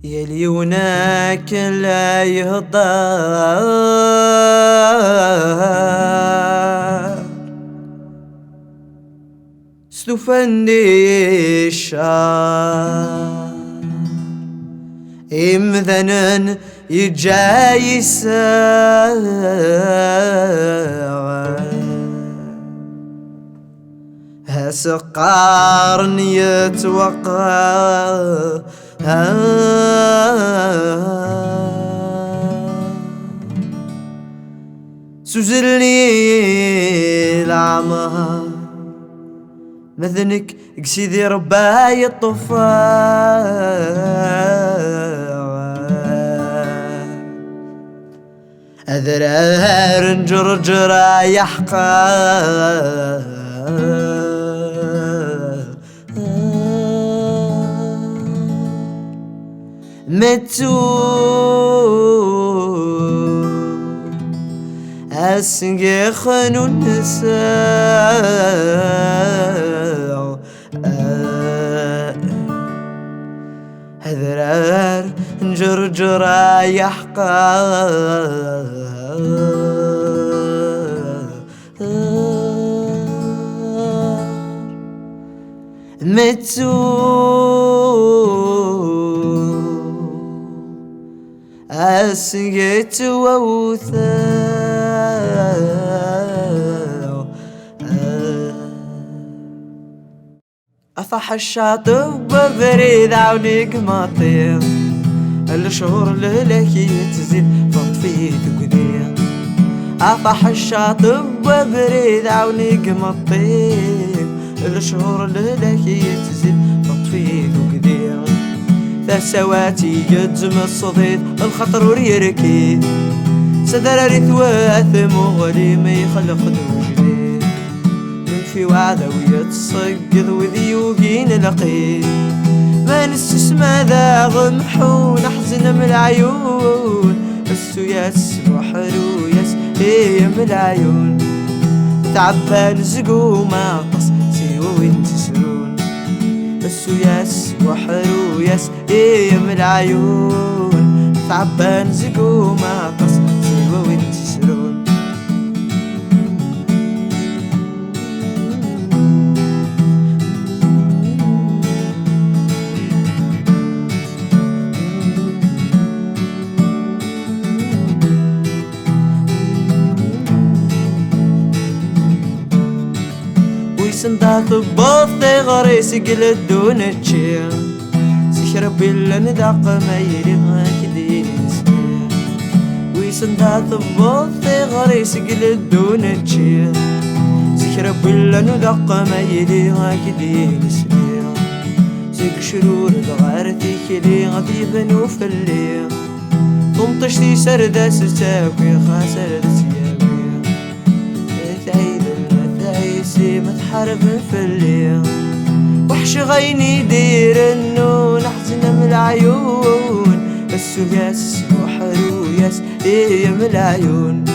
يلي وناك لا يهضر سلوفني الشار إمذنن يجايس هسقارن يتوقع سوزلني العمر مذنك قسيدي رباي الطفال أذرار نجرجر يحقا متو أسنجي خنو النساء هذرار نجرجر يحقا متو أسقيت ووثاء أفح الشاطئ ببريد عونيك مطير الشهور للكي تزيد تطفي تقدير أفح الشاطئ ببريد عونيك مطير الشهور للكي تزيد تطفي تقدير ثسواتي يجم الصديد الخطر وريركي سدر رثواث مغلي ما يخلق جديد من في وعدة ويتصقذ وذيوقين لقي ما نستسمى ذا غمحو نحزن من العيون السياس وحرو ياس هي من العيون تعبان زقوما قص سيوا وانت سرون السياس وحرو ياس ايه من العيون تعبان زقوما قص سيوا وانت سرون سندات بوثي غريس قلدون الجير سيشرب إلا نداق ما يريغ كدين سبير ويسندات بوثي غريس قلدون الجير سيشرب إلا نداق ما يريغ كدين سبير سيك شرور الغارتي كلي غطيبا وفلير طمطشتي سردة ستاوي خاسر سياوي متحارب في الليل وحش غيني دير النون أحزن من العيون السياس وحرو ياس إيه من العيون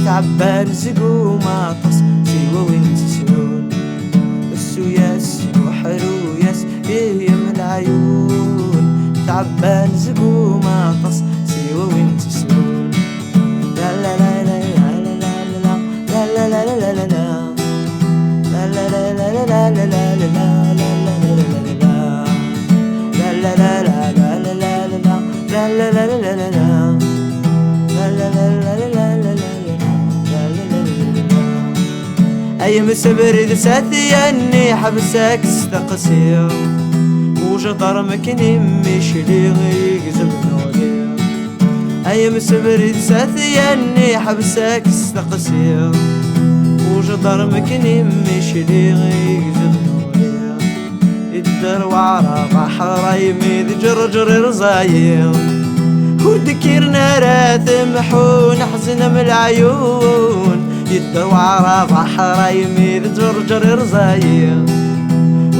تعبان زقو ما قص سيوا وانت سنون السياس وحرو ياس إيه من العيون تعبان زقو ما قص سيوا وانت سنون لا لا لا لا لا لا لا لا لا لا لا لا لا أيام سبرد ساثياني حبسك استقصير وجدر مكني مشلي يقزم نودير أيام سبرد ساثياني حبسك استقصير وجدر مكني مشلي يقزم نودير الدر وعرى بحر يميد جرجر رزاير وذكرنا راثمحو نحزن من العيون يدر وعرى بحر يميد جرجر رزاير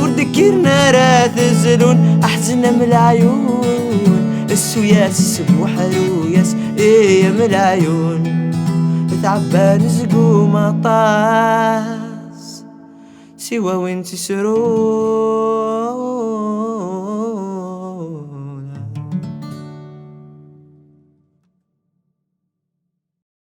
وذكرنا راث زلون أحزن من العيون السياس وحلو ياس إيه من العيون تعبان زقوم طاس سوا وانت سرور